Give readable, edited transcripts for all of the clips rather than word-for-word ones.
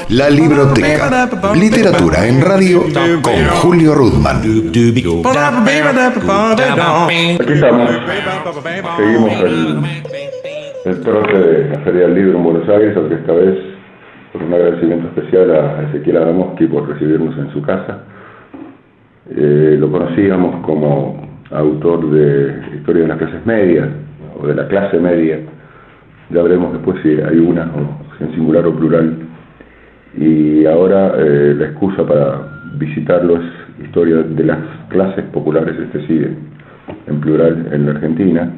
La Libroteca. Literatura en radio con Julio Rudman. Aquí estamos. Seguimos el trote de la Feria del Libro en Buenos Aires, aunque esta vez por un agradecimiento especial a Ezequiel Adamoski por recibirnos en su casa. Lo conocíamos como autor de Historia de las clases medias, o de la clase media. Ya veremos después si hay una, o si en singular o plural. Y ahora la excusa para visitarlo es Historia de las clases populares, sí, en plural, en la Argentina.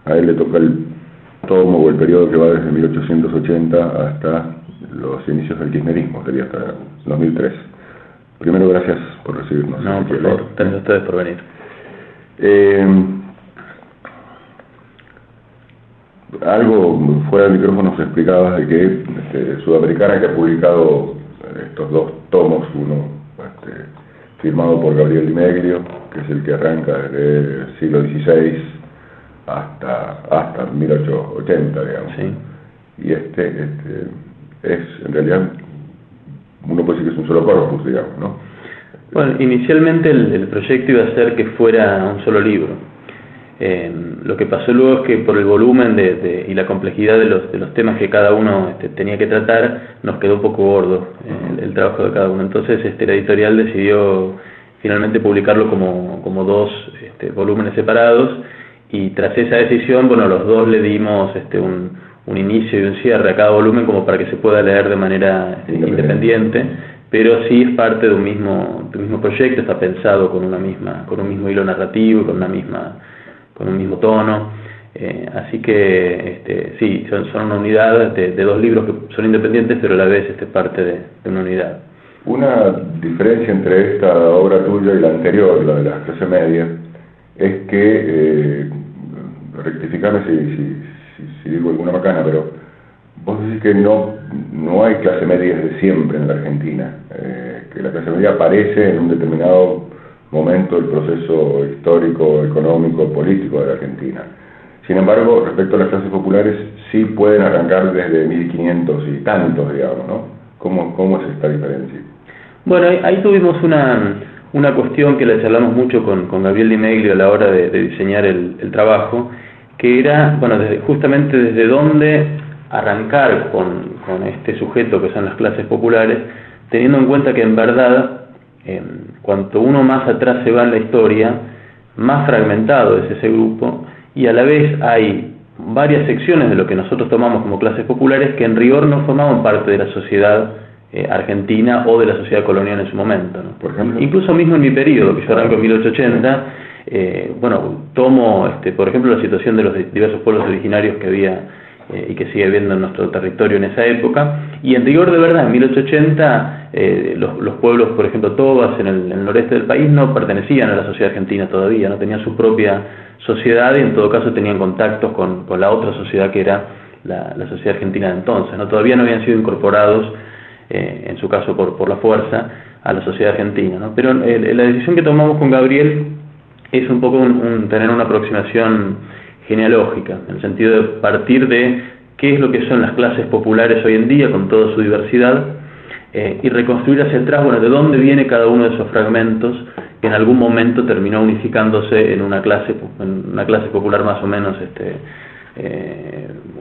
A él le toca el tomo o el periodo que va desde 1880 hasta los inicios del kirchnerismo, sería hasta 2003. Primero, gracias por recibirnos. No, por favor, gracias a ustedes por venir. Algo fuera del micrófono se explicaba de que Sudamericana, que ha publicado estos dos tomos, uno firmado por Gabriel Di Meglio, que es el que arranca desde el siglo XVI hasta 1880, digamos. Sí. Y es, en realidad, uno puede decir que es un solo corpus, digamos, ¿no? Bueno, inicialmente el proyecto iba a ser que fuera un solo libro. Lo que pasó luego es que por el volumen y la complejidad de los temas que cada uno tenía que tratar, nos quedó un poco gordo el trabajo de cada uno. Entonces la editorial decidió finalmente publicarlo como dos volúmenes separados, y tras esa decisión, bueno, los dos le dimos un inicio y un cierre a cada volumen como para que se pueda leer de manera independiente, pero sí es parte de un mismo proyecto, está pensado con un mismo hilo narrativo, con un mismo tono, así que sí, son una unidad de dos libros que son independientes, pero a la vez parte de una unidad. Una diferencia entre esta obra tuya y la anterior, la de la clase media, es que, rectificame si digo alguna macana, pero vos decís que no hay clase media desde siempre en la Argentina, que la clase media aparece en un determinado momento del proceso histórico, económico, político de la Argentina. Sin embargo, respecto a las clases populares, sí pueden arrancar desde 1500 y tantos, digamos, ¿no? ¿Cómo es esta diferencia? Bueno, ahí tuvimos una cuestión que la charlamos mucho con Gabriel Di Meglio a la hora de diseñar el trabajo, que era, bueno, justamente desde dónde arrancar con este sujeto que son las clases populares, teniendo en cuenta que en verdad, cuanto uno más atrás se va en la historia, más fragmentado es ese grupo, y a la vez hay varias secciones de lo que nosotros tomamos como clases populares que en rigor no formaban parte de la sociedad argentina o de la sociedad colonial en su momento, ¿no? Por ejemplo, incluso mismo en mi periodo, que yo arranco en 1880, bueno, tomo, por ejemplo, la situación de los diversos pueblos originarios que había y que sigue habiendo en nuestro territorio en esa época, y en rigor de verdad, en 1880, los pueblos, por ejemplo, Tobas, en el noreste del país, no pertenecían a la sociedad argentina todavía, no tenían su propia sociedad, y en todo caso tenían contactos con la otra sociedad que era la sociedad argentina de entonces, ¿no? Todavía no habían sido incorporados, en su caso por la fuerza, a la sociedad argentina, ¿no? Pero la decisión que tomamos con Gabriel es un poco tener una aproximación genealógica, en el sentido de partir de qué es lo que son las clases populares hoy en día con toda su diversidad, y reconstruir hacia atrás, bueno, de dónde viene cada uno de esos fragmentos que en algún momento terminó unificándose en una clase popular más o menos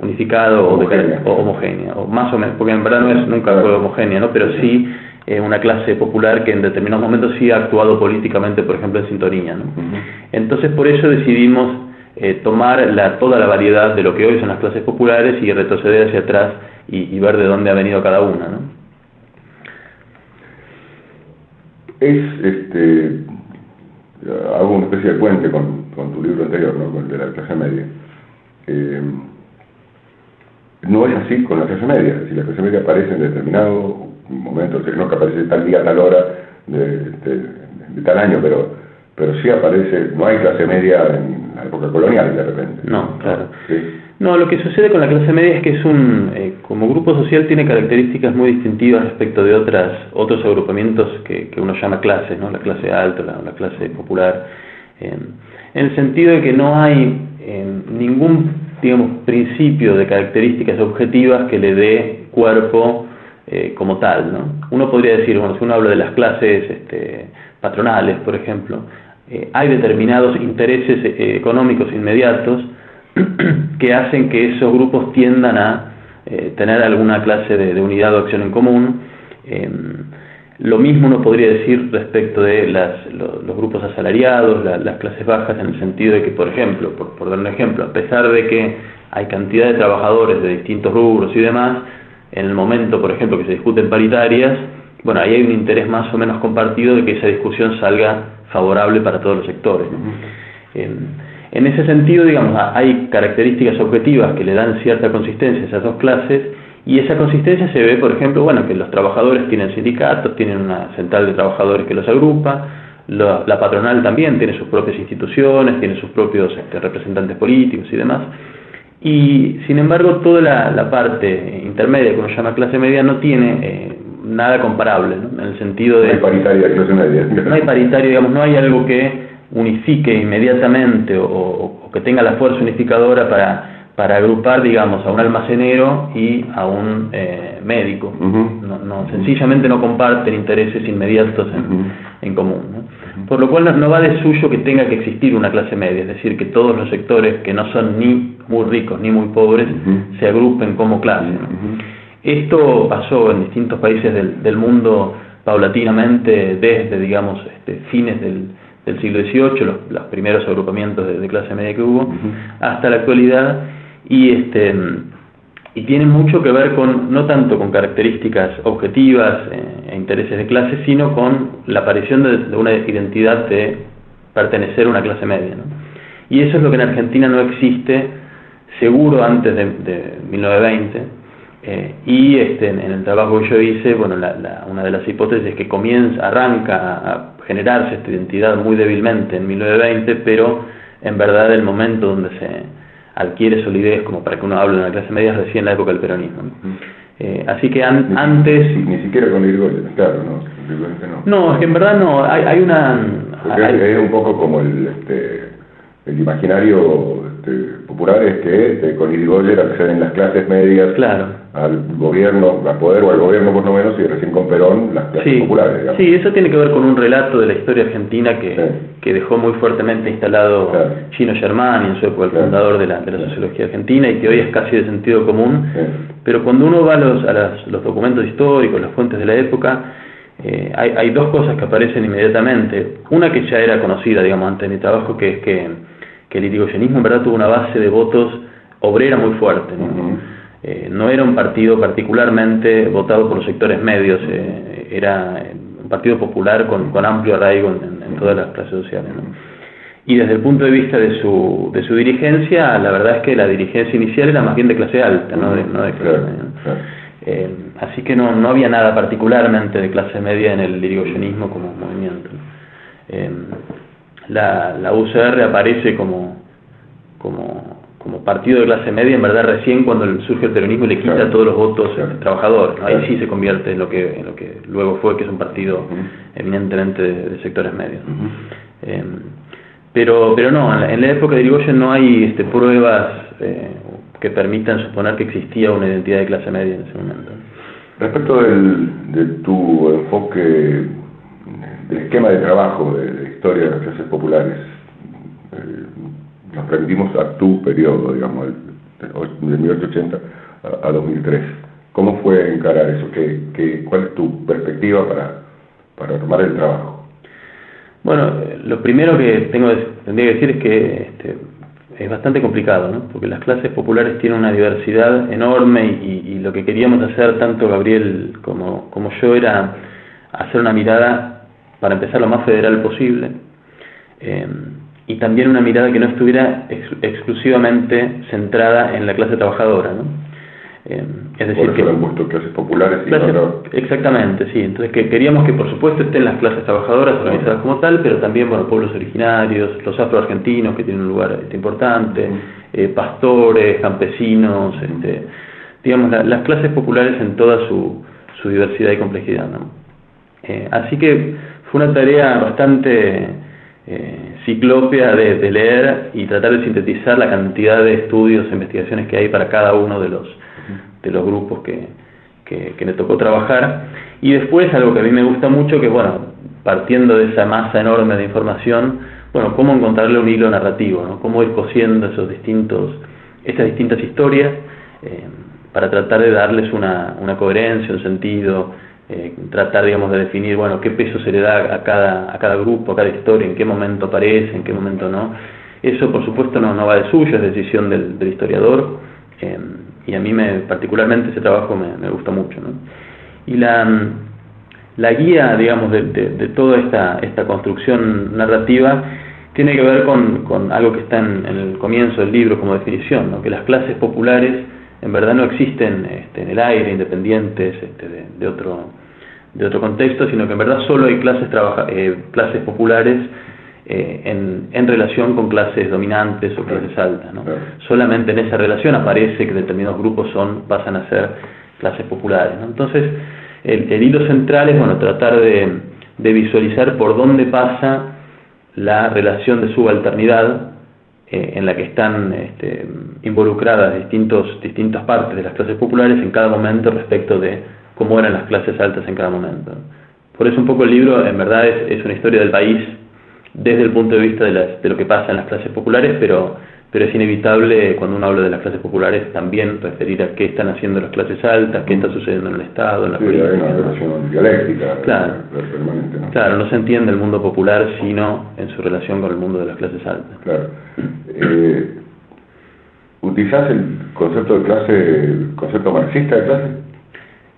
unificada o homogénea, o más o menos, porque en verdad nunca fue homogénea, ¿no? Pero sí una clase popular que en determinados momentos sí ha actuado políticamente, por ejemplo, en sintonía, ¿no? Entonces, por eso decidimos tomar toda la variedad de lo que hoy son las clases populares y retroceder hacia atrás y ver de dónde ha venido cada una, ¿no? Hago una especie de puente con tu libro anterior, ¿no? Con el de la clase media. No es así con la clase media. Si la clase media aparece en determinado momento, no que aparece tal día, tal hora, de tal año, pero sí aparece, no hay clase media en la época colonial de repente. No, claro. ¿Sí? No, lo que sucede con la clase media es que es como grupo social tiene características muy distintivas respecto de otros agrupamientos que uno llama clases, ¿no? La clase alta, la clase popular, en el sentido de que no hay ningún digamos, principio de características objetivas que le dé cuerpo como tal, ¿no? Uno podría decir, bueno, si uno habla de las clases patronales, por ejemplo, hay determinados intereses económicos inmediatos que hacen que esos grupos tiendan a tener alguna clase de unidad o acción en común. Lo mismo uno podría decir respecto de los grupos asalariados, las clases bajas, en el sentido de que, por ejemplo, por dar un ejemplo, a pesar de que hay cantidad de trabajadores de distintos rubros y demás, en el momento, por ejemplo, que se discuten paritarias, bueno, ahí hay un interés más o menos compartido de que esa discusión salga favorable para todos los sectores, ¿no? En ese sentido, digamos, hay características objetivas que le dan cierta consistencia a esas dos clases, y esa consistencia se ve, por ejemplo, bueno, que los trabajadores tienen sindicatos, tienen una central de trabajadores que los agrupa, la patronal también tiene sus propias instituciones, tiene sus propios representantes políticos y demás, y sin embargo toda la parte intermedia que uno llama clase media no tiene nada comparable, ¿no? En el sentido de... No hay paritaria clase media. No hay paritaria, digamos, no hay algo que unifique inmediatamente o que tenga la fuerza unificadora para agrupar, digamos, a un almacenero y a un médico. Sencillamente no comparten intereses inmediatos en común, ¿no? Por lo cual no va de suyo que tenga que existir una clase media, es decir, que todos los sectores que no son ni muy ricos ni muy pobres se agrupen como clase, ¿no? Esto pasó en distintos países del mundo paulatinamente desde, digamos, fines del siglo XVIII, los primeros agrupamientos de clase media que hubo, hasta la actualidad, y tiene mucho que ver no tanto con características objetivas e intereses de clase, sino con la aparición de una identidad de pertenecer a una clase media, ¿no? Y eso es lo que en Argentina no existe, seguro, antes de 1920, y en el trabajo que yo hice, bueno, una de las hipótesis es que arranca a generarse esta identidad muy débilmente en 1920, pero en verdad el momento donde se adquiere solidez como para que uno hable de una clase media es recién en la época del peronismo, ¿no? Así que antes... Ni siquiera con Irigoyen, claro, ¿no? No, es que en verdad no, hay una... Es un poco como el imaginario popular es que con Irigoyen acceden las clases medias, claro, al gobierno, al poder o al gobierno por lo menos, y recién con Perón las clases populares, digamos. Sí, eso tiene que ver con un relato de la historia argentina que dejó muy fuertemente instalado Gino Germani, en su época el fundador de la sociología argentina, y que hoy es casi de sentido común, pero cuando uno va a los documentos históricos, las fuentes de la época, hay dos cosas que aparecen inmediatamente. Una que ya era conocida, digamos, antes de mi trabajo, que es que el irigoyenismo en verdad tuvo una base de votos obrera muy fuerte, ¿no? No era un partido particularmente votado por los sectores medios, era un partido popular con amplio arraigo en todas las clases sociales, ¿no? Y desde el punto de vista de su dirigencia, la verdad es que la dirigencia inicial era más bien de clase alta, no de clase media, ¿no? Así que no había nada particularmente de clase media en el irigoyenismo como movimiento, ¿no? La UCR aparece como partido de clase media, en verdad, recién cuando surge el peronismo y le quita todos los votos trabajadores, ¿no? Ahí sí se convierte en lo que luego fue, que es un partido eminentemente de sectores medios, ¿no? Pero no, en la época de Irigoyen no hay pruebas que permitan suponer que existía una identidad de clase media en ese momento. Respecto de tu enfoque del esquema de trabajo de historia de las clases populares, nos remitimos a tu periodo, digamos, de 1880 a 2003. ¿Cómo fue encarar eso? ¿Cuál es tu perspectiva para armar el trabajo? Bueno, lo primero que tendría que decir es que es bastante complicado, ¿no? Porque las clases populares tienen una diversidad enorme y lo que queríamos hacer, tanto Gabriel como yo, era hacer una mirada, para empezar, lo más federal posible, y también una mirada que no estuviera exclusivamente centrada en la clase trabajadora, ¿no? Es decir, por eso han puesto clases populares exactamente, sí. Entonces queríamos que por supuesto estén las clases trabajadoras organizadas como tal, pero también, bueno, pueblos originarios, los afroargentinos, que tienen un lugar importante, pastores, campesinos, digamos, las clases populares en toda su diversidad y complejidad, ¿no? Así que fue una tarea bastante ciclópea de leer y tratar de sintetizar la cantidad de estudios e investigaciones que hay para cada uno de los grupos que me tocó trabajar. Y después, algo que a mí me gusta mucho, que bueno, partiendo de esa masa enorme de información, bueno, cómo encontrarle un hilo narrativo, ¿no? Cómo ir cosiendo estas distintas historias para tratar de darles una coherencia, un sentido, tratar, digamos, de definir, bueno, qué peso se le da a cada grupo, a cada historia, en qué momento aparece, en qué momento no. Eso, por supuesto, no va de suyo, es decisión del historiador, y a mí particularmente ese trabajo me gusta mucho, ¿no? Y la guía, digamos, de toda esta construcción narrativa tiene que ver con algo que está en el comienzo del libro como definición, ¿no? Que las clases populares en verdad no existen en el aire, independientes de otro contexto, sino que en verdad solo hay clases populares en relación con clases dominantes o clases altas, ¿no? Solamente en esa relación aparece que determinados grupos pasan a ser clases populares, ¿no? Entonces, el hilo central es, bueno, tratar de visualizar por dónde pasa la relación de subalternidad en la que están involucradas distintas partes de las clases populares en cada momento respecto de cómo eran las clases altas en cada momento. Por eso un poco el libro en verdad es una historia del país desde el punto de vista de lo que pasa en las clases populares, pero es inevitable cuando uno habla de las clases populares también referir a qué están haciendo las clases altas, qué está sucediendo en el Estado, en la política. Hay una relación dialéctica, claro, permanente, ¿no? Claro, no se entiende el mundo popular sino en su relación con el mundo de las clases altas. Claro. ¿Utilizás el concepto de clase, el concepto marxista de clase?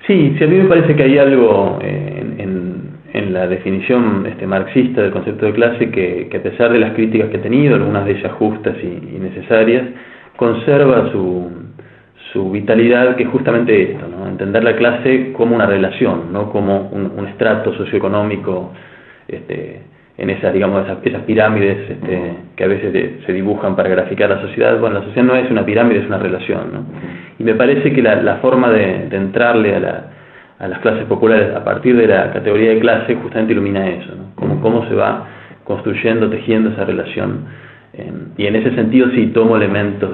Sí, a mí me parece que hay algo en la definición marxista del concepto de clase que a pesar de las críticas que ha tenido, algunas de ellas justas y necesarias, conserva su vitalidad, que es justamente esto, ¿no? Entender la clase como una relación, no como un estrato socioeconómico en esas pirámides que a veces se dibujan para graficar la sociedad. Bueno, la sociedad no es una pirámide, es una relación, ¿no? Y me parece que la forma de entrarle a las clases populares a partir de la categoría de clase justamente ilumina eso, ¿no? Cómo se va construyendo, tejiendo esa relación, y en ese sentido sí tomo elementos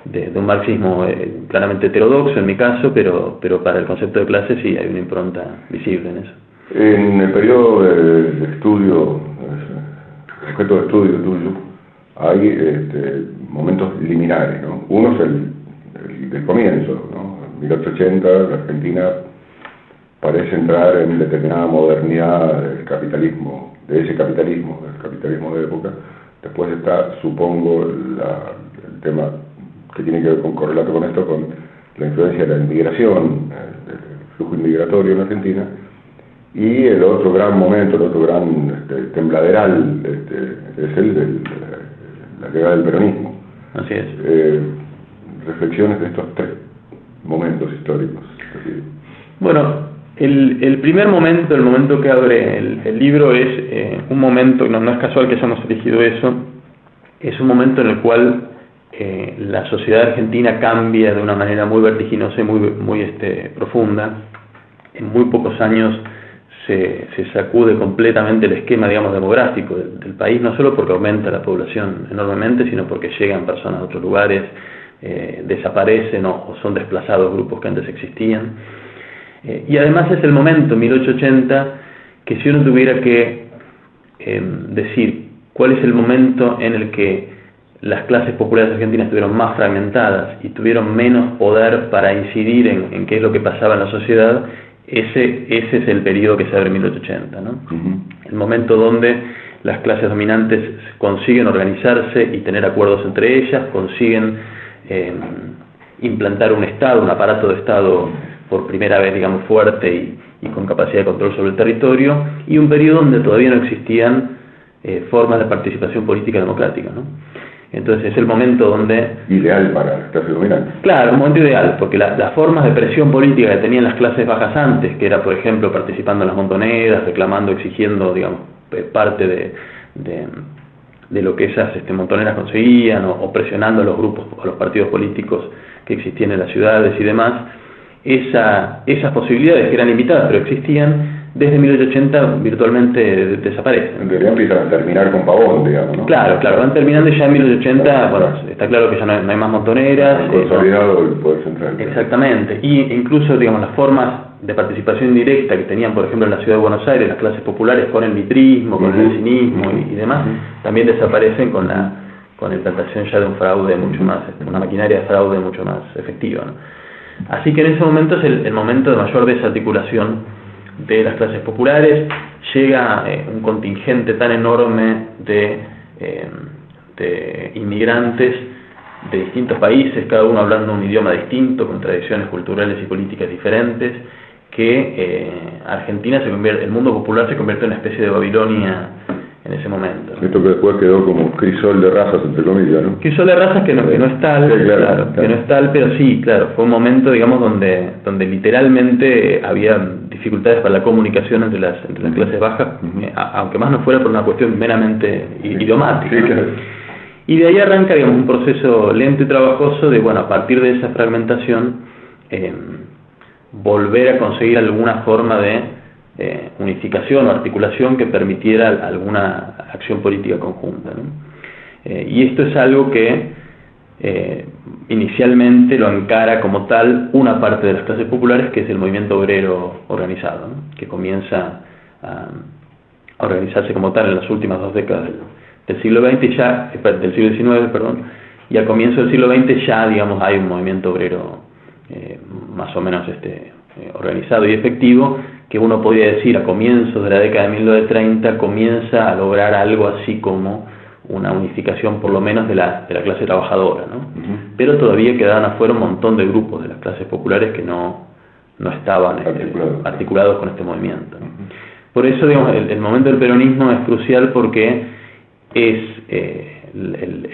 de un marxismo claramente heterodoxo en mi caso, pero para el concepto de clase sí hay una impronta visible en eso. En el periodo de estudio, objeto de estudio tuyo, hay momentos liminares, ¿no? Uno es el del comienzo, ¿no? En 1880 la Argentina parece entrar en determinada modernidad del capitalismo, del capitalismo de época. Después está, supongo, el tema que tiene que ver con correlato con esto, con la influencia de la inmigración, del flujo inmigratorio en Argentina, y el otro gran momento, el otro gran tembladeral es el de la llegada del peronismo. Así es. Reflexiones de estos tres momentos históricos. Bueno, el primer momento, el momento que abre el libro es un momento, no es casual que hayamos elegido eso, es un momento en el cual la sociedad argentina cambia de una manera muy vertiginosa y muy profunda. En muy pocos años se sacude completamente el esquema, digamos, demográfico del país, no solo porque aumenta la población enormemente, sino porque llegan personas de otros lugares, desaparecen o son desplazados grupos que antes existían. Y además es el momento, 1880, que si uno tuviera que decir cuál es el momento en el que las clases populares argentinas estuvieron más fragmentadas y tuvieron menos poder para incidir en qué es lo que pasaba en la sociedad, ese es el periodo que se abre en 1880, ¿no? El momento donde las clases dominantes consiguen organizarse y tener acuerdos entre ellas, consiguen implantar un Estado, un aparato de Estado por primera vez, digamos, fuerte y con capacidad de control sobre el territorio, y un periodo donde todavía no existían formas de participación política democrática, ¿no? Entonces es el momento donde... Ideal para las clases dominantes. Claro, un momento ideal, porque las formas de presión política que tenían las clases bajas antes, que era, por ejemplo, participando en las montoneras, reclamando, exigiendo, digamos, parte de lo que esas montoneras conseguían, o presionando a los grupos, a los partidos políticos que existían en las ciudades y demás, esas posibilidades que eran limitadas pero existían, desde 1880 virtualmente desaparecen. Deberían empezar a terminar con Pavón, digamos, ¿no? Claro, van terminando y ya en 1880, bueno, está claro que ya no hay más montoneras. Consolidado el poder central. Exactamente, y incluso, digamos, las formas de participación indirecta que tenían, por ejemplo, en la ciudad de Buenos Aires, las clases populares con el mitrismo, con el cinismo y demás, también desaparecen con la implantación ya de un fraude mucho más, una maquinaria de fraude mucho más efectiva, ¿no? Así que en ese momento es el momento de mayor desarticulación de las clases populares. Llega un contingente tan enorme de inmigrantes de distintos países, cada uno hablando un idioma distinto, con tradiciones culturales y políticas diferentes, que Argentina el mundo popular se convierte en una especie de Babilonia en ese momento, ¿no? Esto que después quedó como crisol de razas, entre comillas, ¿no? Crisol de razas que no es tal, sí, claro. que no es tal, pero sí, claro, fue un momento, digamos, donde literalmente había dificultades para la comunicación entre las clases bajas, aunque más no fuera por una cuestión meramente idiomática, sí, ¿no? claro. Y de ahí arranca, digamos, un proceso lento y trabajoso de, bueno, a partir de esa fragmentación, volver a conseguir alguna forma de unificación o articulación que permitiera alguna acción política conjunta, ¿no? Y esto es algo que inicialmente lo encara como tal una parte de las clases populares, que es el movimiento obrero organizado, ¿no? Que comienza a organizarse como tal en las últimas 2 décadas del siglo XX, del siglo XIX, perdón, y al comienzo del siglo XX ya, digamos, hay un movimiento obrero más o menos organizado y efectivo, que uno podría decir a comienzos de la década de 1930 comienza a lograr algo así como una unificación por lo menos de la clase trabajadora, ¿no? Pero todavía quedaban afuera un montón de grupos de las clases populares que no estaban articulados con este movimiento, ¿no? Por eso, digamos, el momento del peronismo es crucial, porque es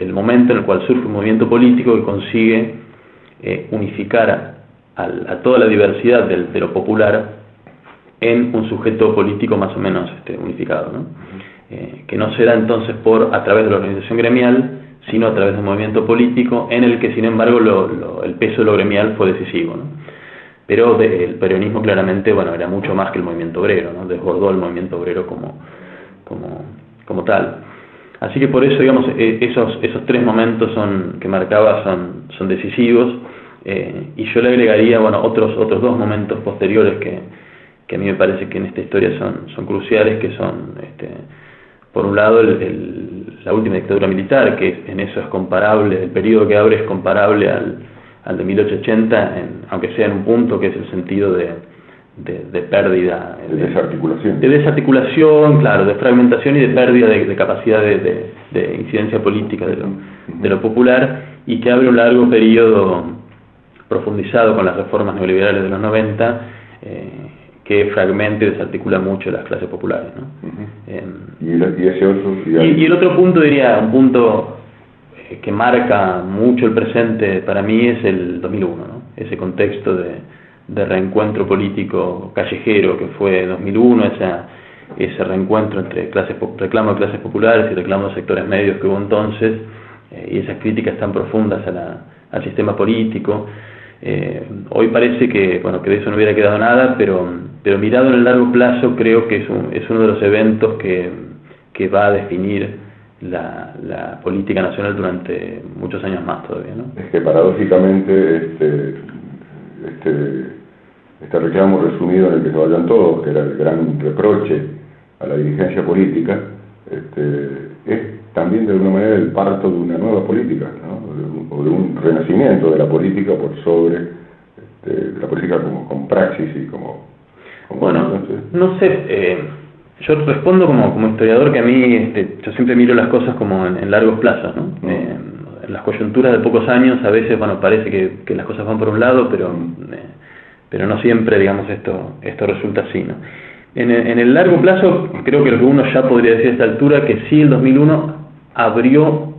el momento en el cual surge un movimiento político que consigue unificar a toda la diversidad de lo popular en un sujeto político más o menos unificado, ¿no? Que no será entonces a través de la organización gremial, sino a través de un movimiento político en el que, sin embargo, el peso de lo gremial fue decisivo, ¿no? Pero el peronismo claramente, bueno, era mucho más que el movimiento obrero, ¿no? Desbordó el movimiento obrero como tal. Así que por eso, digamos, esos 3 momentos que marcaba son decisivos, y yo le agregaría, bueno, otros 2 momentos posteriores que a mí me parece que en esta historia son cruciales, que son, por un lado, la última dictadura militar, que en eso es comparable, el periodo que abre es comparable al de 1880, aunque sea en un punto que es el sentido de pérdida, de desarticulación. De desarticulación, claro, de fragmentación y de pérdida de capacidad de incidencia política de lo popular, y que abre un largo periodo profundizado con las reformas neoliberales de los 90, que fragmenta y desarticula mucho las clases populares, ¿no? ¿Y ese otro? Y el otro punto, diría, un punto que marca mucho el presente para mí, es el 2001, ¿no? Ese contexto de reencuentro político callejero que fue 2001, ese reencuentro entre reclamo de clases populares y reclamo de sectores medios que hubo entonces, y esas críticas tan profundas al sistema político. Hoy parece que de eso no hubiera quedado nada, pero mirado en el largo plazo creo que es uno de los eventos que va a definir la política nacional durante muchos años más todavía, ¿no? Es que paradójicamente este reclamo resumido en el que se vayan todos, que era el gran reproche a la dirigencia política, es también de alguna manera el parto de una nueva política, ¿no? O de un renacimiento de la política por sobre la política como praxis y como bueno, entonces. No sé, yo respondo como historiador, que a mí yo siempre miro las cosas como en largos plazos, ¿no? En las coyunturas de pocos años a veces, bueno, parece que las cosas van por un lado, pero no siempre, digamos, esto resulta así, ¿no? En el largo plazo, creo que lo que uno ya podría decir a esta altura, que sí, el 2001 abrió,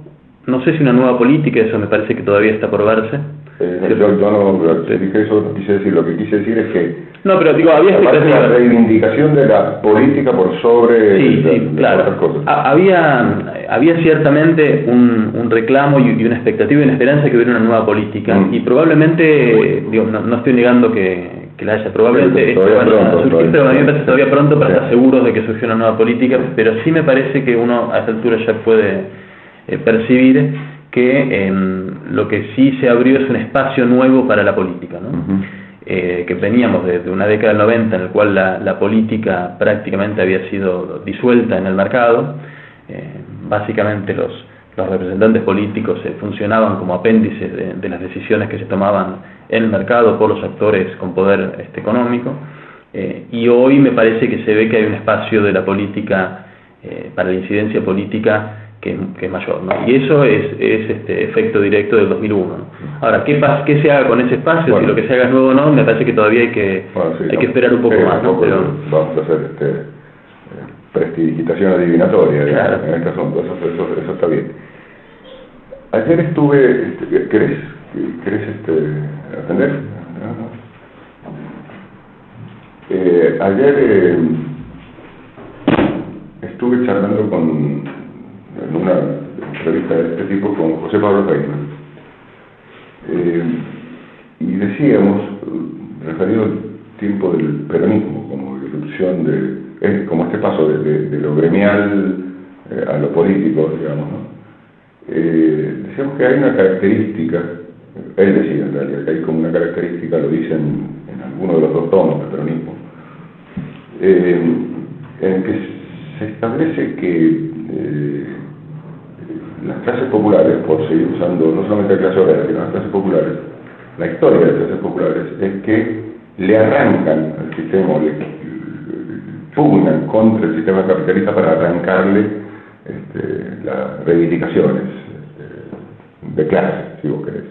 no sé si una nueva política, eso me parece que todavía está por verse. Yo no dije eso, no quise decir, lo que quise decir es que no, pero digo, había la reivindicación de la política por sobre claro. otras cosas. Había ciertamente un reclamo y una expectativa y una esperanza que hubiera una nueva política, y probablemente, digo, no estoy negando que que la haya. Probablemente esto va a surgir, pero a mí me parece todavía pronto para estar seguros de que surgió una nueva política, pero sí me parece que uno a esta altura ya puede percibir que lo que sí se abrió es un espacio nuevo para la política, ¿no? Que veníamos desde una década del 90 en la cual la política prácticamente había sido disuelta en el mercado. Básicamente los representantes políticos funcionaban como apéndices de las decisiones que se tomaban en el mercado por los actores con poder económico, y hoy me parece que se ve que hay un espacio de la política para la incidencia política que es mayor, ¿no? Y eso es efecto directo del 2001, ¿no? Ahora, ¿qué se haga con ese espacio? Bueno, si lo que se haga es nuevo o no, me parece que todavía hay que esperar un poco más, ¿no? Pero vamos a hacer prestidigitación adivinatoria, claro, en este asunto, eso está bien. Ayer estuve, ¿querés atender? Ayer estuve charlando en una entrevista de este tipo con José Pablo Feynman, y decíamos, referido al tiempo del peronismo como irrupción como este paso de lo gremial a lo político, digamos, ¿no? Decíamos que hay una característica, él decía en realidad que hay como una característica, lo dicen en alguno de los dos tomos del peronismo, en que se establece que las clases populares, por seguir usando no solamente la clase obrera, sino las clases populares, la historia de las clases populares es que le arrancan al sistema, o le pugnan contra el sistema capitalista para arrancarle las reivindicaciones de clase, si vos querés.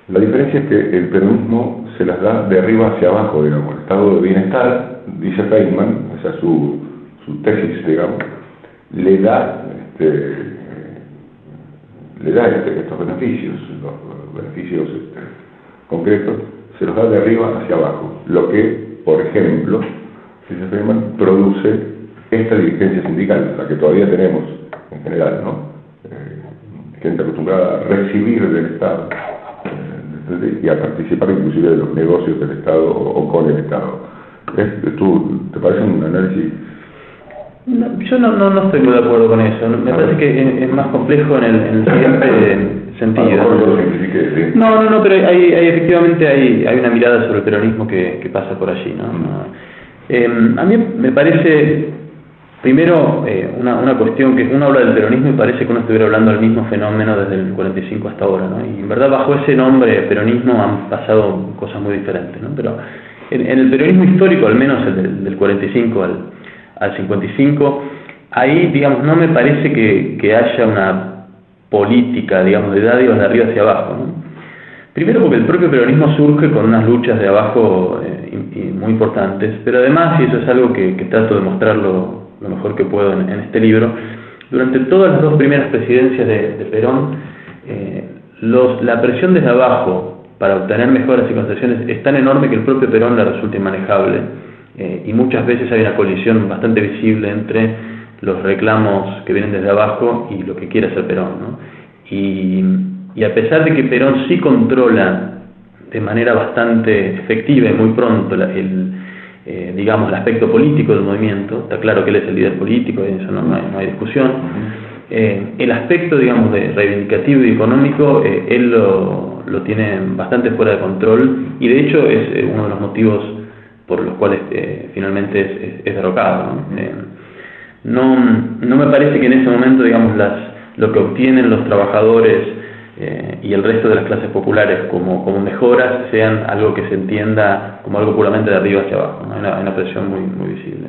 La diferencia es que el peronismo se las da de arriba hacia abajo, digamos, el estado de bienestar, dice Feynman, esa es su tesis, digamos, le da estos beneficios, los beneficios concretos, se los da de arriba hacia abajo, lo que, por ejemplo, dice Feynman, produce esta dirigencia sindical, la que todavía tenemos en general, ¿no? Gente acostumbrada a recibir del Estado y a participar inclusive de los negocios del Estado o con el Estado. ¿Te parece un análisis? No, yo no estoy muy de acuerdo con eso. Me parece que es más complejo en el siguiente sentido. No, pero efectivamente hay una mirada sobre el peronismo que pasa por allí, ¿no? A mí me parece, primero, una cuestión que uno habla del peronismo y parece que uno estuviera hablando del mismo fenómeno desde el 45 hasta ahora, ¿no? Y en verdad bajo ese nombre peronismo han pasado cosas muy diferentes, ¿no? Pero en el peronismo histórico, al menos el del 45 al 55, ahí, digamos, no me parece que haya una política, digamos, de dádivas de arriba hacia abajo, ¿no? Primero porque el propio peronismo surge con unas luchas de abajo muy importantes, pero además, y eso es algo que trato de mostrarlo lo mejor que puedo en este libro, durante todas las dos primeras presidencias de Perón, la presión desde abajo para obtener mejoras y concesiones es tan enorme que el propio Perón le resulta inmanejable, y muchas veces hay una colisión bastante visible entre los reclamos que vienen desde abajo y lo que quiere hacer Perón, ¿no? Y a pesar de que Perón sí controla de manera bastante efectiva y muy pronto digamos, el aspecto político del movimiento, está claro que él es el líder político, y eso no hay discusión. El aspecto, digamos, de reivindicativo y económico, él lo tiene bastante fuera de control, y de hecho es uno de los motivos por los cuales finalmente es derrocado, ¿no? No me parece que en ese momento, digamos, lo que obtienen los trabajadores y el resto de las clases populares como mejoras sean algo que se entienda como algo puramente de arriba hacia abajo, ¿no? Hay una presión muy visible.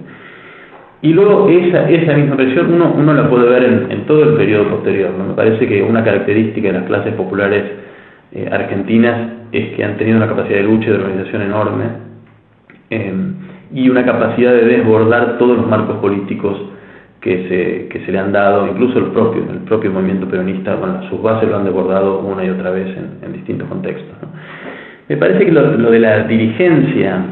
Y luego esa misma presión uno la puede ver en todo el periodo posterior, ¿no? Me parece que una característica de las clases populares argentinas es que han tenido una capacidad de lucha y de organización enorme, y una capacidad de desbordar todos los marcos políticos que se le han dado, incluso el propio movimiento peronista, bueno, sus bases lo han desbordado una y otra vez en distintos contextos, ¿no? Me parece que lo de la dirigencia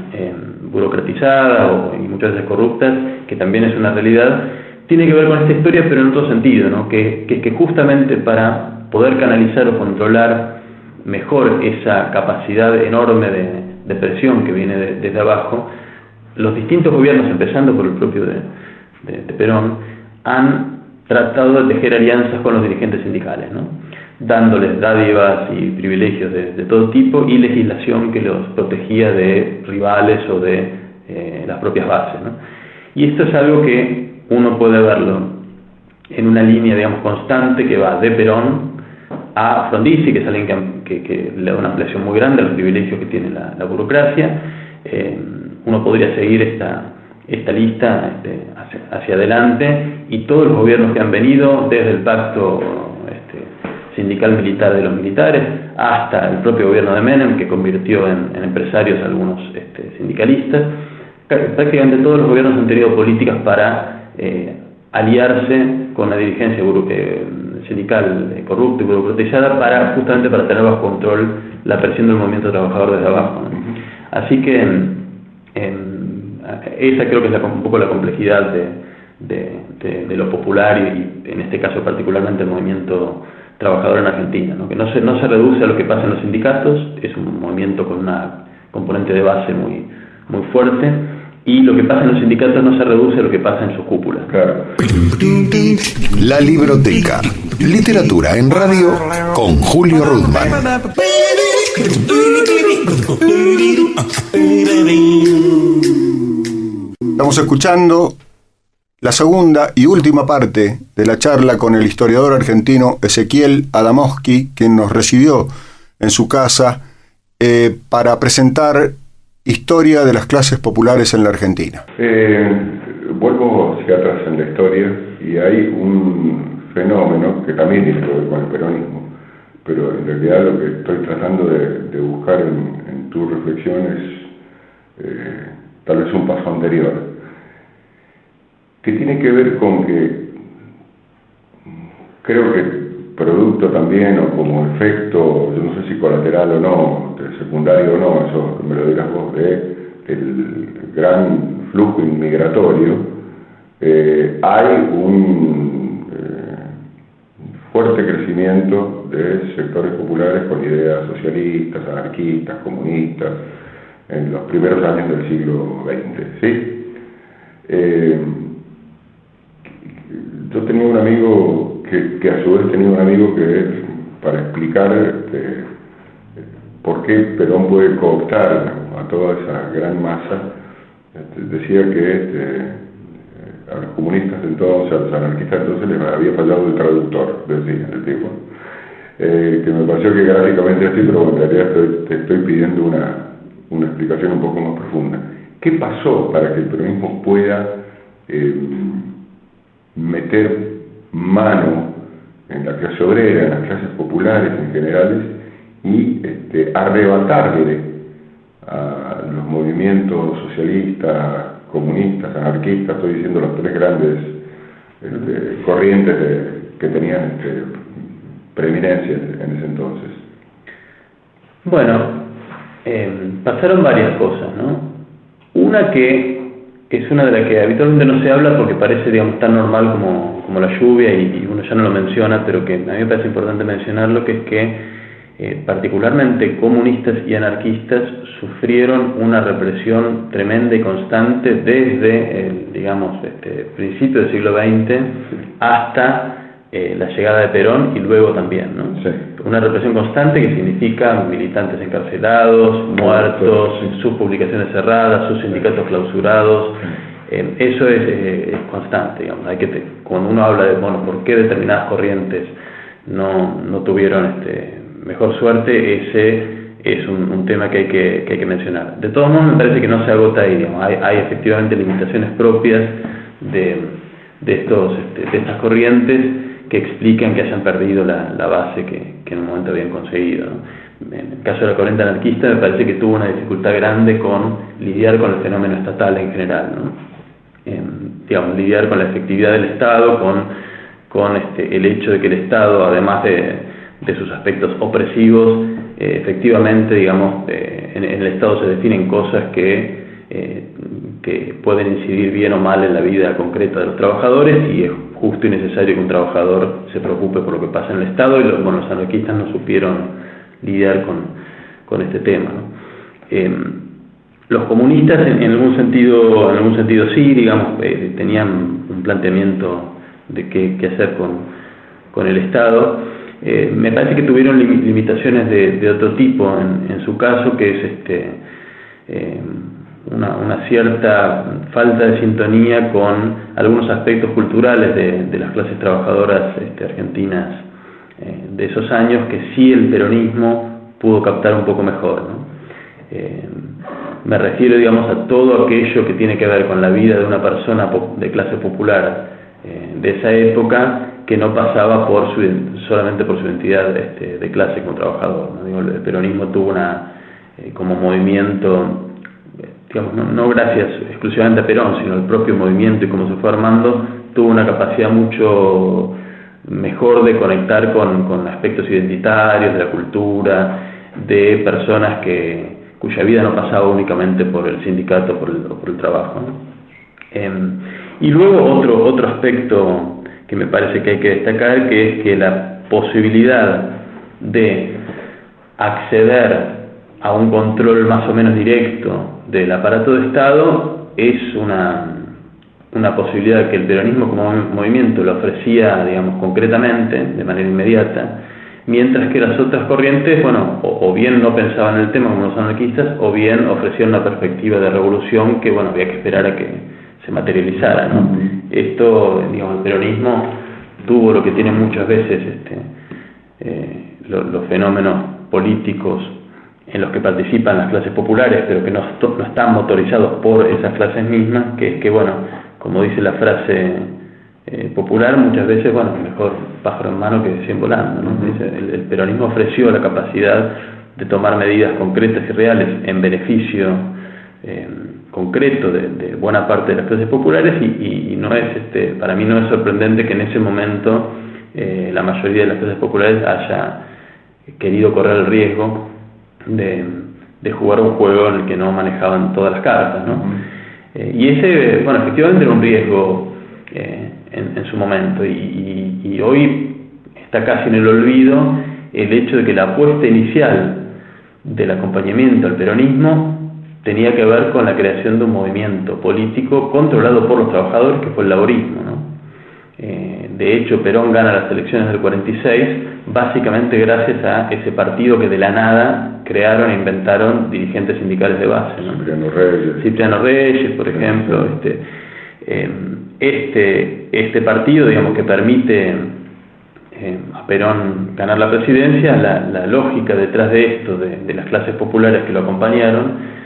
burocratizada y muchas veces corruptas, que también es una realidad, tiene que ver con esta historia, pero en otro sentido, ¿no? Que justamente para poder canalizar o controlar mejor esa capacidad enorme de presión que viene desde abajo, los distintos gobiernos, empezando por el propio de Perón, han tratado de tejer alianzas con los dirigentes sindicales, ¿no? Dándoles dádivas y privilegios de todo tipo y legislación que los protegía de rivales o de las propias bases, ¿no? Y esto es algo que uno puede verlo en una línea, digamos, constante que va de Perón a Frondizi, que es alguien que le da una ampliación muy grande a los privilegios que tiene la burocracia. Uno podría seguir esta lista hacia adelante, y todos los gobiernos que han venido, desde el pacto sindical militar de los militares hasta el propio gobierno de Menem, que convirtió en empresarios a algunos sindicalistas. Prácticamente todos los gobiernos han tenido políticas para aliarse con la dirigencia sindical corrupta y burocratizada justamente para tener bajo control la presión del movimiento trabajador desde abajo, ¿no? Así que esa creo que es un poco la complejidad de lo popular y en este caso particularmente el movimiento trabajador en Argentina, ¿no? Que no se reduce a lo que pasa en los sindicatos, es un movimiento con una componente de base muy fuerte, y lo que pasa en los sindicatos no se reduce a lo que pasa en sus cúpulas. Claro. La Libroteca. Literatura en radio con Julio Rudman. Estamos escuchando la segunda y última parte de la charla con el historiador argentino Ezequiel Adamowski, quien nos recibió en su casa para presentar historia de las clases populares en la Argentina. Vuelvo hacia atrás en la historia y hay un fenómeno que también tiene que ver con el peronismo, pero en realidad lo que estoy tratando de buscar en tu reflexión es tal vez un paso anterior, que tiene que ver con que creo que producto también o como efecto, yo no sé si colateral o no, secundario o no, eso me lo dirás vos, del gran flujo inmigratorio, hay un fuerte crecimiento de sectores populares con ideas socialistas, anarquistas, comunistas, en los primeros años del siglo XX, ¿sí? Yo tenía un amigo que a su vez tenía un amigo que, para explicar por qué Perón puede cooptar a toda esa gran masa, decía que a los comunistas entonces, a los anarquistas entonces les había fallado el traductor, decía el tipo. Que me pareció que gráficamente así, pero en realidad te estoy pidiendo una explicación un poco más profunda. ¿Qué pasó para que el peronismo pueda meter mano en la clase obrera, en las clases populares en generales, y arrebatarle a los movimientos socialistas, comunistas, anarquistas, estoy diciendo los tres grandes corrientes que tenían preeminencia en ese entonces? Bueno, pasaron varias cosas, ¿no? Una que es una de las que habitualmente no se habla porque parece, digamos, tan normal como la lluvia y uno ya no lo menciona, pero que a mí me parece importante mencionarlo, que es que particularmente comunistas y anarquistas sufrieron una represión tremenda y constante desde el, principio del siglo XX hasta la llegada de Perón y luego también, ¿no? Sí. Una represión constante que significa militantes encarcelados, muertos, sus publicaciones cerradas, sus sindicatos clausurados. Eso es constante, digamos. Cuando uno habla de, por qué determinadas corrientes no tuvieron mejor suerte, ese es un tema que hay que mencionar. De todos modos, me parece que no se agota ahí, digamos. Hay efectivamente limitaciones propias de estas corrientes que explican que hayan perdido la base que en un momento habían conseguido, ¿no? En el caso de la corriente anarquista me parece que tuvo una dificultad grande con lidiar con el fenómeno estatal en general, ¿no? Lidiar con la efectividad del Estado, con el hecho de que el Estado, además de sus aspectos opresivos, efectivamente, en el Estado se definen cosas que pueden incidir bien o mal en la vida concreta de los trabajadores, y es justo y necesario que un trabajador se preocupe por lo que pasa en el Estado, y los anarquistas no supieron lidiar con este tema, ¿no? Los comunistas en algún sentido sí, digamos, tenían un planteamiento de qué hacer con el Estado. Me parece que tuvieron limitaciones de otro tipo en su caso, que es una cierta falta de sintonía con algunos aspectos culturales de las clases trabajadoras argentinas de esos años, que sí el peronismo pudo captar un poco mejor, ¿no? Me refiero, digamos, a todo aquello que tiene que ver con la vida de una persona de clase popular de esa época, que no pasaba solamente por su identidad de clase como trabajador, ¿no? Digo, el peronismo tuvo como movimiento, digamos, no gracias exclusivamente a Perón, sino el propio movimiento y cómo se fue armando, tuvo una capacidad mucho mejor de conectar con aspectos identitarios de la cultura, de personas cuya vida no pasaba únicamente por el sindicato o por el trabajo, ¿no? Y luego otro aspecto que me parece que hay que destacar, que es que la posibilidad de acceder a un control más o menos directo del aparato de Estado es una posibilidad que el peronismo como movimiento lo ofrecía, digamos, concretamente, de manera inmediata, mientras que las otras corrientes, bueno, o bien no pensaban en el tema como los anarquistas, o bien ofrecían una perspectiva de revolución que, bueno, había que esperar a que se materializara, ¿no? Esto, digamos, el peronismo tuvo lo que tienen muchas veces los fenómenos políticos en los que participan las clases populares, pero que no están motorizados por esas clases mismas, que es que, bueno, como dice la frase popular, muchas veces, bueno, mejor pájaro en mano que 100 volando, ¿no? El peronismo ofreció la capacidad de tomar medidas concretas y reales en beneficio concreto de buena parte de las clases populares, y no es para mí no es sorprendente que en ese momento la mayoría de las clases populares haya querido correr el riesgo de jugar un juego en el que no manejaban todas las cartas, ¿no? Y ese, bueno, efectivamente era un riesgo en su momento, y hoy está casi en el olvido el hecho de que la apuesta inicial del acompañamiento al peronismo tenía que ver con la creación de un movimiento político controlado por los trabajadores, que fue el laborismo, ¿no? De hecho, Perón gana las elecciones del 46 básicamente gracias a ese partido que de la nada crearon e inventaron dirigentes sindicales de base, ¿no? Cipriano Reyes, por ejemplo. Este partido, digamos, que permite a Perón ganar la presidencia, la lógica detrás de esto, de las clases populares que lo acompañaron,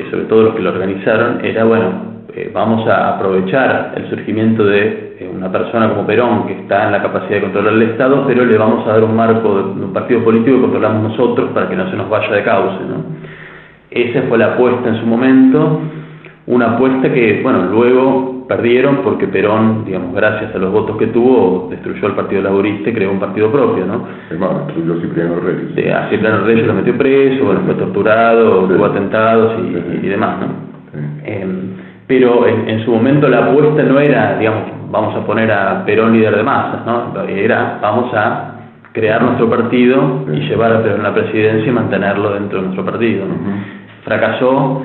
sobre todo los que lo organizaron, era, bueno, vamos a aprovechar el surgimiento de una persona como Perón, que está en la capacidad de controlar el Estado, pero le vamos a dar un marco de un partido político que controlamos nosotros para que no se nos vaya de cauce, ¿no? Esa fue la apuesta en su momento, una apuesta que, bueno, luego perdieron porque Perón, digamos, gracias a los votos que tuvo, destruyó al Partido Laborista y creó un partido propio, ¿no? Además, destruyó Cipriano Reyes. A Cipriano Reyes lo metió preso, bueno, fue torturado, tuvo atentados y demás, ¿no? Pero en su momento la apuesta no era, digamos, vamos a poner a Perón líder de masas, ¿no? Era, vamos a crear nuestro partido y llevar a Perón a la presidencia y mantenerlo dentro de nuestro partido, ¿no? Fracasó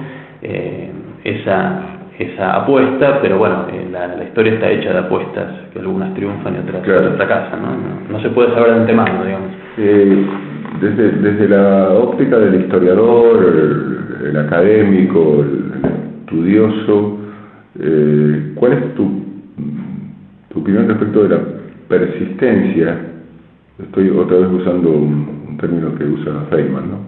esa apuesta, pero bueno, la historia está hecha de apuestas, que algunas triunfan y otras fracasan, ¿no? No se puede saber de antemano, digamos. Desde la óptica del historiador, el académico, el estudioso, ¿cuál es tu opinión respecto de la persistencia? Estoy otra vez usando un término que usa Feynman, ¿no?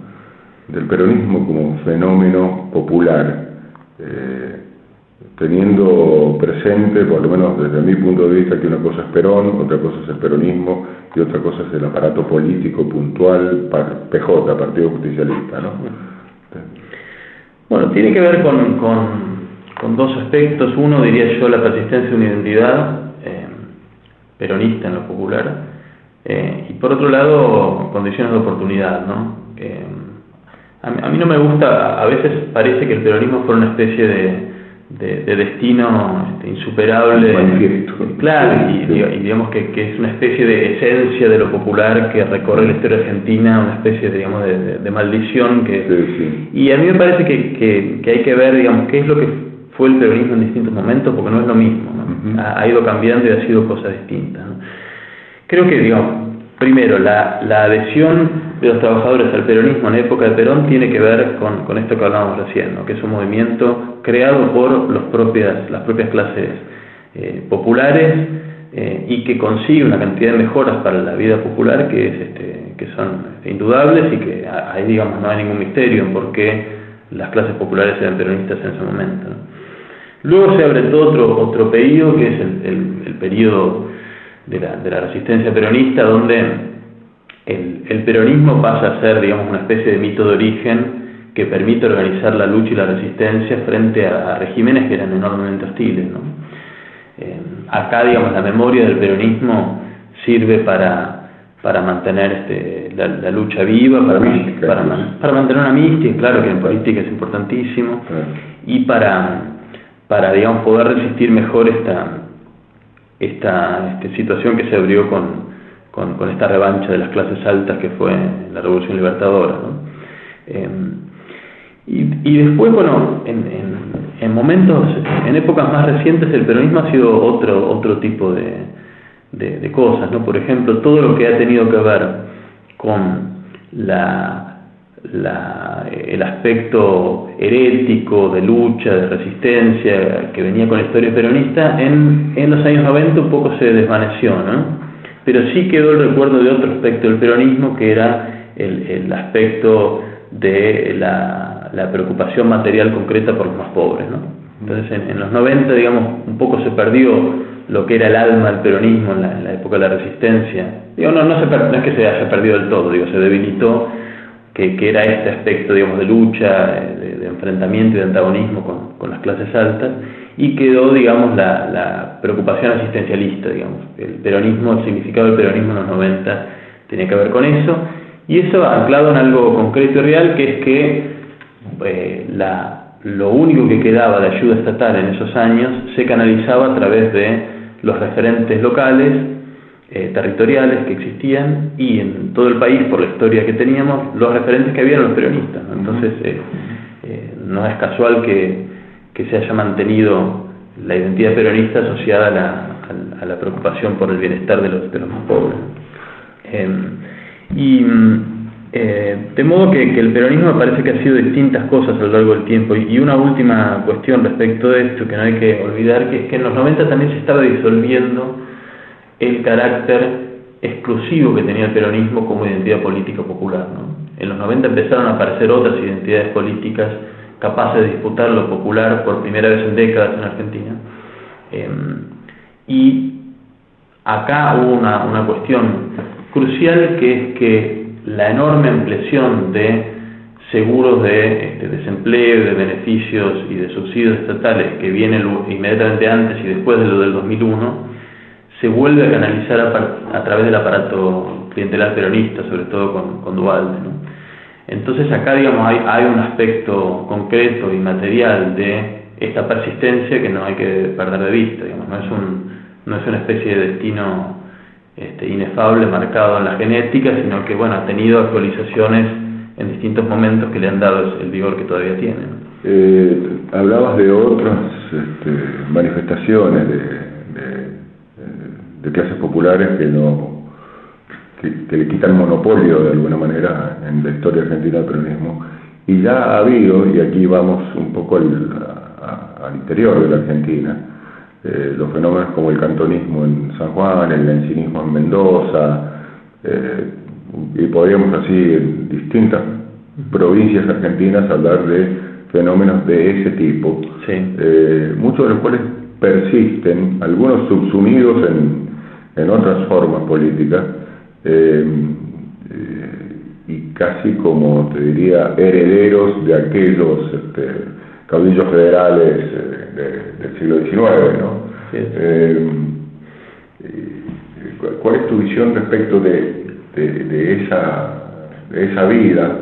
Del peronismo como fenómeno popular, teniendo presente, por lo menos desde mi punto de vista, que una cosa es Perón, otra cosa es el peronismo y otra cosa es el aparato político puntual, PJ, Partido Justicialista, ¿no? Bueno, tiene que ver con dos aspectos. Uno, diría yo, la persistencia de una identidad peronista en lo popular, y por otro lado, condiciones de oportunidad, ¿no? A mí no me gusta, a veces parece que el peronismo fue una especie de destino insuperable. Manifiesto. Claro, y Sí. digamos que es una especie de esencia de lo popular que recorre la historia argentina, una especie, digamos, de maldición que... Sí, sí. Y a mí me parece que hay que ver, digamos, qué es lo que fue el peronismo en distintos momentos, porque no es lo mismo, ¿no? Ujú. Ha ido cambiando y ha sido cosas distintas, ¿no? Creo que, digamos, primero, la adhesión de los trabajadores al peronismo en época de Perón tiene que ver con esto que hablábamos recién, ¿no? Que es un movimiento creado por las propias clases populares y que consigue una cantidad de mejoras para la vida popular que son indudables y que ahí, digamos, no hay ningún misterio en por qué las clases populares eran peronistas en ese momento, ¿no? Luego se abre todo otro periodo, que es el periodo de la resistencia peronista, donde el peronismo pasa a ser, digamos, una especie de mito de origen que permite organizar la lucha y la resistencia frente a regímenes que eran enormemente hostiles, ¿no? Acá, digamos, la memoria del peronismo sirve para mantener la lucha viva, para mantener una mística, claro que en política es importantísimo, y para digamos, poder resistir mejor esta situación que se abrió con esta revancha de las clases altas que fue la Revolución Libertadora, ¿no? Y después, bueno, en épocas más recientes el peronismo ha sido otro tipo de cosas, ¿no? Por ejemplo, todo lo que ha tenido que ver con el aspecto herético de lucha, de resistencia que venía con la historia peronista, en los años 90 un poco se desvaneció, ¿no? Pero sí quedó el recuerdo de otro aspecto del peronismo, que era el aspecto de la preocupación material concreta por los más pobres, ¿no? Entonces en los 90, digamos, un poco se perdió lo que era el alma del peronismo en la época de la resistencia. Digo, no es que se haya perdido del todo, digo, se debilitó, que era este aspecto, digamos, de lucha, de enfrentamiento y de antagonismo con las clases altas, y quedó, digamos, la preocupación asistencialista, digamos. El peronismo, el significado del peronismo en los 90 tenía que ver con eso, y eso anclado en algo concreto y real, que es que lo único que quedaba de ayuda estatal en esos años se canalizaba a través de los referentes locales, territoriales que existían, y en todo el país, por la historia que teníamos, los referentes que había eran los peronistas, ¿no? Entonces no es casual que se haya mantenido la identidad peronista asociada a la preocupación por el bienestar de los más pobres. De modo que el peronismo me parece que ha sido distintas cosas a lo largo del tiempo, y una última cuestión respecto de esto que no hay que olvidar, que es que en los 90 también se estaba disolviendo el carácter exclusivo que tenía el peronismo como identidad política popular, ¿no? En los 90 empezaron a aparecer otras identidades políticas capaces de disputar lo popular por primera vez en décadas en Argentina, y acá hubo una cuestión crucial, que es que la enorme ampliación de seguros de desempleo, de beneficios y de subsidios estatales que viene inmediatamente antes y después de lo del 2001 se vuelve a canalizar a través del aparato clientelar peronista, sobre todo con Duhalde, ¿no? Entonces acá, digamos, hay un aspecto concreto y material de esta persistencia que no hay que perder de vista, digamos. No es una especie de destino inefable marcado en la genética, sino que, bueno, ha tenido actualizaciones en distintos momentos que le han dado el vigor que todavía tiene, ¿no? Hablabas de otras manifestaciones de clases populares que le quitan monopolio de alguna manera en la historia argentina del peronismo, y ya ha habido, y aquí vamos un poco al interior de la Argentina, los fenómenos como el cantonismo en San Juan, el encinismo en Mendoza, y podríamos así en distintas provincias argentinas hablar de fenómenos de ese tipo, Sí. Muchos de los cuales persisten, algunos subsumidos en otras formas políticas, y casi, como te diría, herederos de aquellos caudillos federales del siglo XIX, ¿no? Sí. ¿Cuál es tu visión respecto de esa vida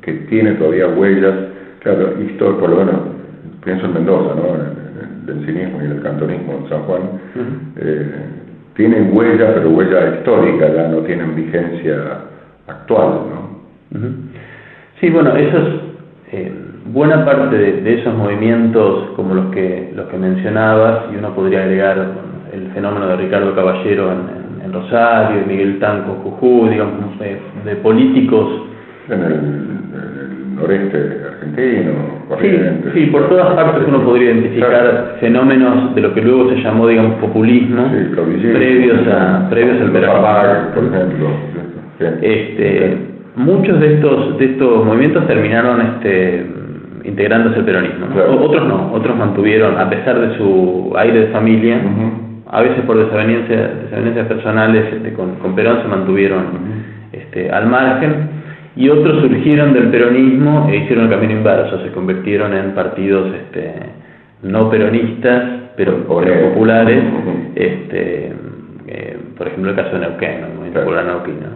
que tiene todavía huellas, claro, por lo menos pienso en Mendoza, ¿no? En el encinismo y en el cantonismo en San Juan, tienen huella, pero huella histórica, ya no tienen vigencia actual, ¿no? Sí, bueno, buena parte de esos movimientos, como los que mencionabas, y uno podría agregar el fenómeno de Ricardo Caballero en Rosario, y Miguel Tanco en Jujuy, digamos, de políticos en el noreste argentino, Corrientes. Sí, por todas partes uno podría identificar fenómenos de lo que luego se llamó, digamos, populismo, previos al peronismo. Por ejemplo. Muchos de estos movimientos terminaron integrándose al peronismo, ¿no? Claro. Otros no, otros mantuvieron, a pesar de su aire de familia, a veces por desavenencias personales con Perón, se mantuvieron al margen. Y otros surgieron del peronismo e hicieron el camino inverso, se convirtieron en partidos no peronistas, pero populares, por ejemplo el caso de Neuquén, el movimiento popular neuquino.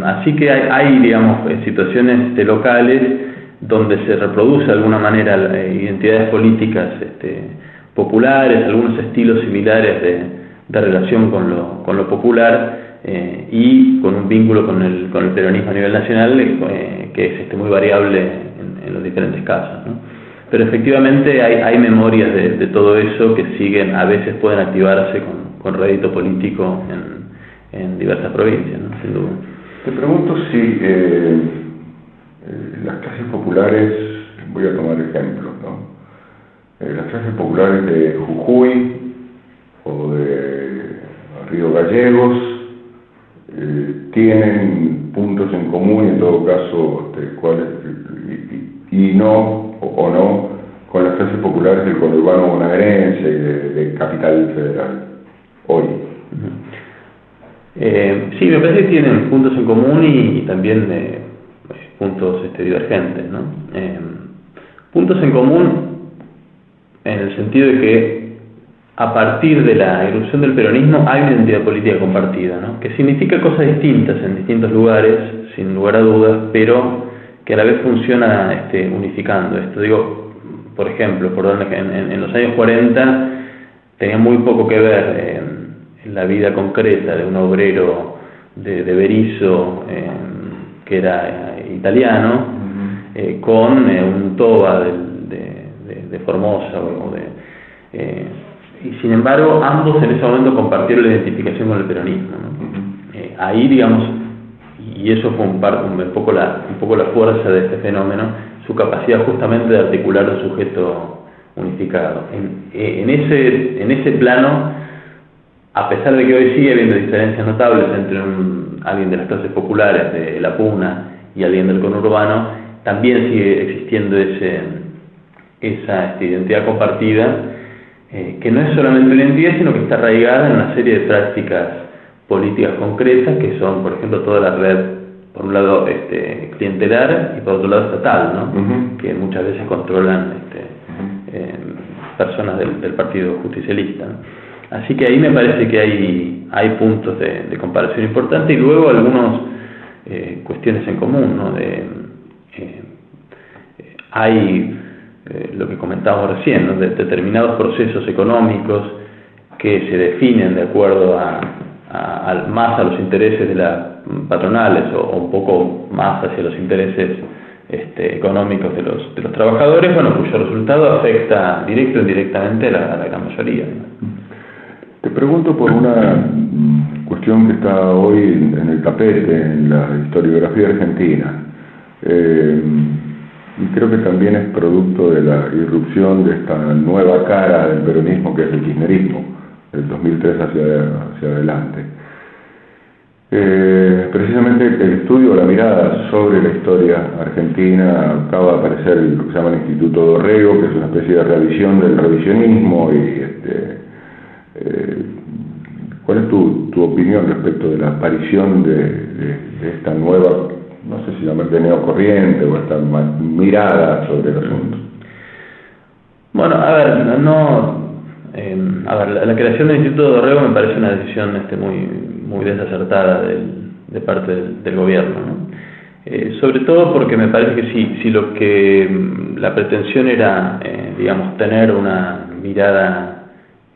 Así que hay digamos, situaciones locales donde se reproduce de alguna manera identidades políticas populares, algunos estilos similares de relación con lo popular, y con un vínculo con el peronismo a nivel nacional que es muy variable en los diferentes casos, ¿no? Pero efectivamente hay memorias de todo eso que siguen, a veces pueden activarse con rédito político en diversas provincias, ¿no? Sin duda. Te pregunto si las clases populares, voy a tomar ejemplos, ¿no? Las clases populares de Jujuy o de Río Gallegos tienen puntos en común, en todo caso, cuáles, y no, o no, con las clases populares del conurbano bonaerense y de Capital Federal, hoy. Sí, me parece que tienen puntos en común y también puntos divergentes, ¿no? Puntos en común en el sentido de que a partir de la irrupción del peronismo hay una identidad política compartida, ¿no? Que significa cosas distintas en distintos lugares, sin lugar a dudas, pero que a la vez funciona unificando esto. Digo, por ejemplo, en los años 40 tenía muy poco que ver en la vida concreta de un obrero de Berisso, que era italiano, con un toba de Formosa y sin embargo ambos en ese momento compartieron la identificación con el peronismo, ¿no? Ahí, digamos, y eso fue un poco la fuerza de este fenómeno, su capacidad justamente de articular un sujeto unificado. En ese plano, a pesar de que hoy sigue habiendo diferencias notables entre alguien de las clases populares de la puna y alguien del conurbano, también sigue existiendo esa identidad compartida, que no es solamente una identidad, sino que está arraigada en una serie de prácticas políticas concretas, que son, por ejemplo, toda la red, por un lado clientelar y por otro lado estatal, ¿no? Que muchas veces controlan personas del Partido Justicialista, ¿no? Así que ahí me parece que hay puntos de comparación importantes, y luego algunas cuestiones en común, ¿no? Hay lo que comentábamos recién, ¿no? De determinados procesos económicos que se definen de acuerdo más a los intereses de las patronales o un poco más hacia los intereses económicos de los trabajadores, bueno, cuyo resultado afecta directo o indirectamente a la gran mayoría, ¿no? Te pregunto por una cuestión que está hoy en el tapete, en la historiografía argentina. Y creo que también es producto de la irrupción de esta nueva cara del peronismo, que es el kirchnerismo, del 2003 hacia adelante. Precisamente el estudio, la mirada sobre la historia argentina, acaba de aparecer lo que se llama el Instituto Dorrego, que es una especie de revisión del revisionismo. ¿Cuál es tu opinión respecto de la aparición de esta nueva, no sé si llamarle neocorriente, o esta mirada sobre el asunto? Bueno, a ver, la creación del Instituto Dorrego me parece una decisión muy desacertada de parte del gobierno, ¿no? Sobre todo porque me parece que si lo que la pretensión era, digamos, tener una mirada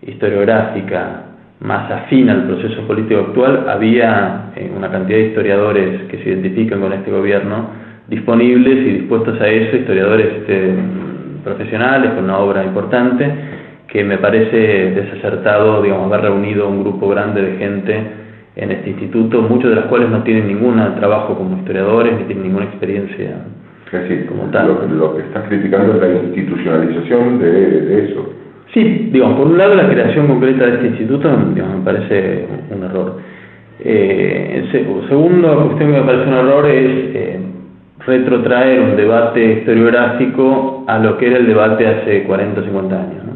historiográfica más afín al proceso político actual, había una cantidad de historiadores que se identifican con este gobierno disponibles y dispuestos a eso, historiadores profesionales con una obra importante, que me parece desacertado, digamos, haber reunido un grupo grande de gente en este instituto, muchos de los cuales no tienen ningún trabajo como historiadores, ni tienen ninguna experiencia como tal. Lo que estás criticando es la institucionalización de eso. Sí, digamos, por un lado la creación concreta de este instituto, digamos, me parece un error. Segunda cuestión que me parece un error es retrotraer un debate historiográfico a lo que era el debate hace 40 o 50 años, ¿no?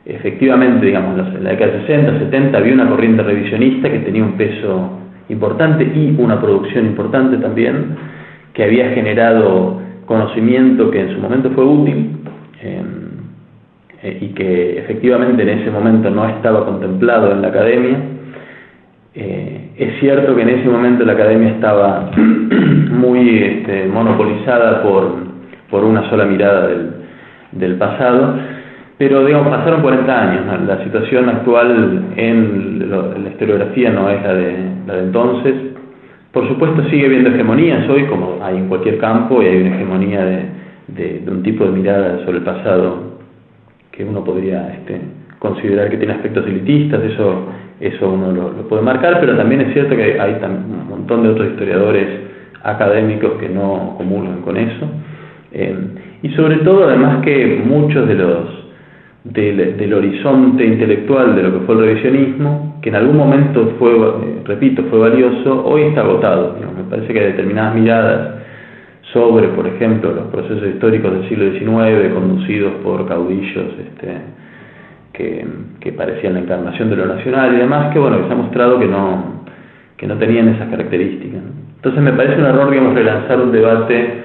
Efectivamente, digamos, en la década de 60, 70 había una corriente revisionista que tenía un peso importante y una producción importante también, que había generado conocimiento que en su momento fue útil y que efectivamente en ese momento no estaba contemplado en la academia. Es cierto que en ese momento la academia estaba muy monopolizada por una sola mirada del pasado, pero digamos, pasaron 40 años, ¿no? La situación actual en la historiografía no es la de entonces. Por supuesto sigue habiendo hegemonías hoy, como hay en cualquier campo, y hay una hegemonía de un tipo de mirada sobre el pasado que uno podría considerar que tiene aspectos elitistas. Eso uno lo puede marcar, pero también es cierto que hay un montón de otros historiadores académicos que no comulgan con eso, y sobre todo además que muchos del horizonte intelectual de lo que fue el revisionismo, que en algún momento fue valioso, hoy está agotado, ¿no? Me parece que hay determinadas miradas sobre, por ejemplo, los procesos históricos del siglo XIX conducidos por caudillos que parecían la encarnación de lo nacional y demás, que bueno, que se ha mostrado que no tenían esas características, ¿no? Entonces me parece un error, digamos, relanzar un debate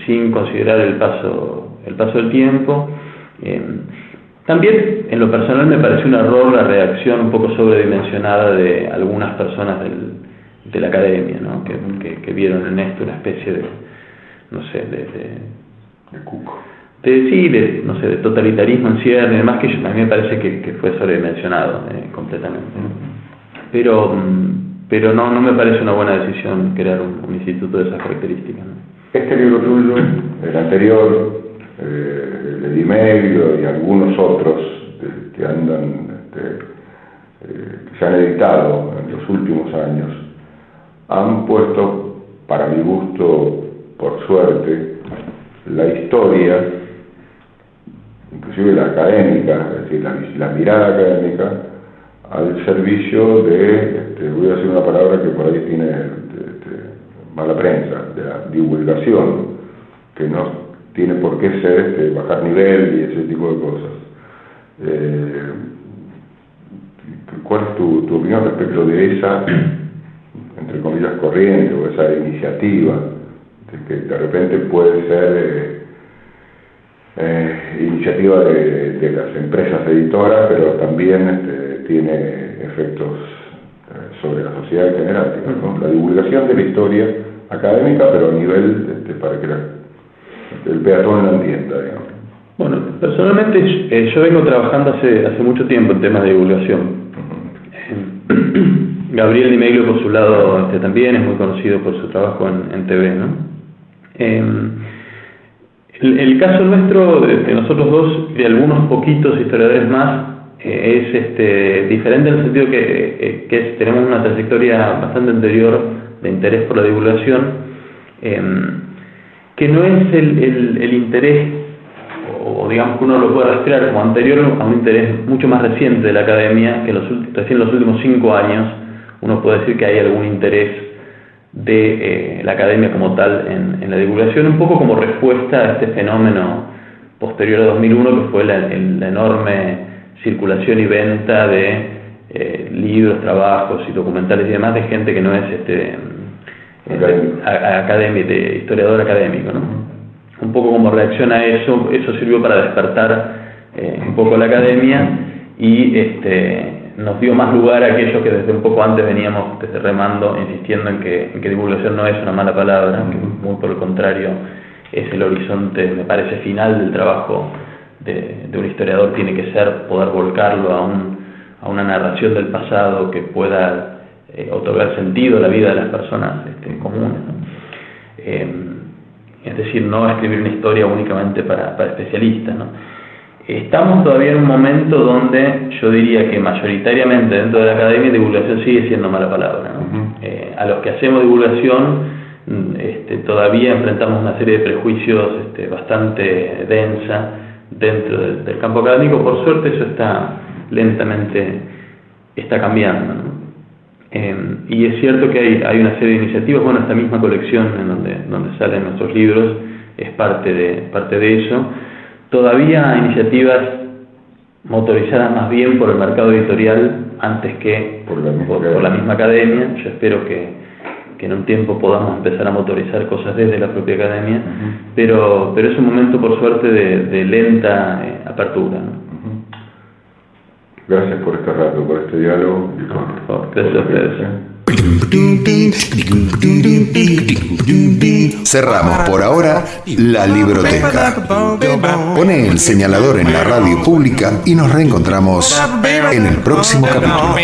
sin considerar el paso del tiempo. También en lo personal me pareció un error la reacción un poco sobredimensionada de algunas personas de la academia, ¿no? que vieron en esto una especie de, no sé, de cuco, de totalitarismo en cierre, además que a mí me parece que fue sobredimensionado completamente, ¿no? Pero no me parece una buena decisión crear un instituto de esas características, ¿no? Este libro tuyo, el anterior, el Di-Meglio y algunos otros que se han editado en los últimos años, han puesto, para mi gusto, por suerte, la historia, inclusive la académica, es decir, la mirada académica, al servicio voy a decir una palabra que por ahí tiene mala prensa, de la divulgación, que no tiene por qué ser bajar nivel y ese tipo de cosas. ¿Cuál es tu opinión respecto de esa, entre comillas, corriente o esa iniciativa, que de repente puede ser iniciativa de las empresas editoras, pero también tiene efectos sobre la sociedad en general, ¿no? La divulgación de la historia académica, pero a nivel para que el peatón la entienda, digamos? Bueno, personalmente yo vengo trabajando hace mucho tiempo en temas de divulgación. Gabriel Di-Meglio, por su lado, también es muy conocido por su trabajo en TV, ¿no? El caso nuestro, de nosotros dos, de algunos poquitos historiadores más, es diferente en el sentido que tenemos una trayectoria bastante anterior de interés por la divulgación, que no es el interés, o digamos que uno lo puede rastrear como anterior a un interés mucho más reciente de la academia, que recién en los últimos 5 años uno puede decir que hay algún interés de la academia como tal en la divulgación, un poco como respuesta a este fenómeno posterior a 2001, que fue la enorme circulación y venta de libros, trabajos y documentales y demás de gente que no es de historiador académico, ¿no? Un poco como reacción a eso sirvió para despertar un poco la academia y nos dio más lugar a aquello que desde un poco antes veníamos desde remando, insistiendo en que divulgación no es una mala palabra, que muy por el contrario es el horizonte, me parece, final del trabajo de un historiador. Tiene que ser poder volcarlo a una narración del pasado que pueda otorgar sentido a la vida de las personas comunes, ¿no? Es decir, no escribir una historia únicamente para especialistas, ¿no? Estamos todavía en un momento donde yo diría que mayoritariamente dentro de la academia divulgación sigue siendo mala palabra, ¿no? A los que hacemos divulgación todavía enfrentamos una serie de prejuicios bastante densa dentro del campo académico. Por suerte eso lentamente está cambiando, ¿no? Y es cierto que hay una serie de iniciativas. Bueno, esta misma colección en donde salen nuestros libros es parte de eso. Todavía iniciativas motorizadas más bien por el mercado editorial antes que por la misma academia. Yo espero que en un tiempo podamos empezar a motorizar cosas desde la propia academia, pero es un momento, por suerte, de lenta apertura, ¿no? Gracias por este rato, por este diálogo. Gracias a ustedes. Cerramos por ahora la libroteca. Pone el señalador en la radio pública y nos reencontramos en el próximo capítulo.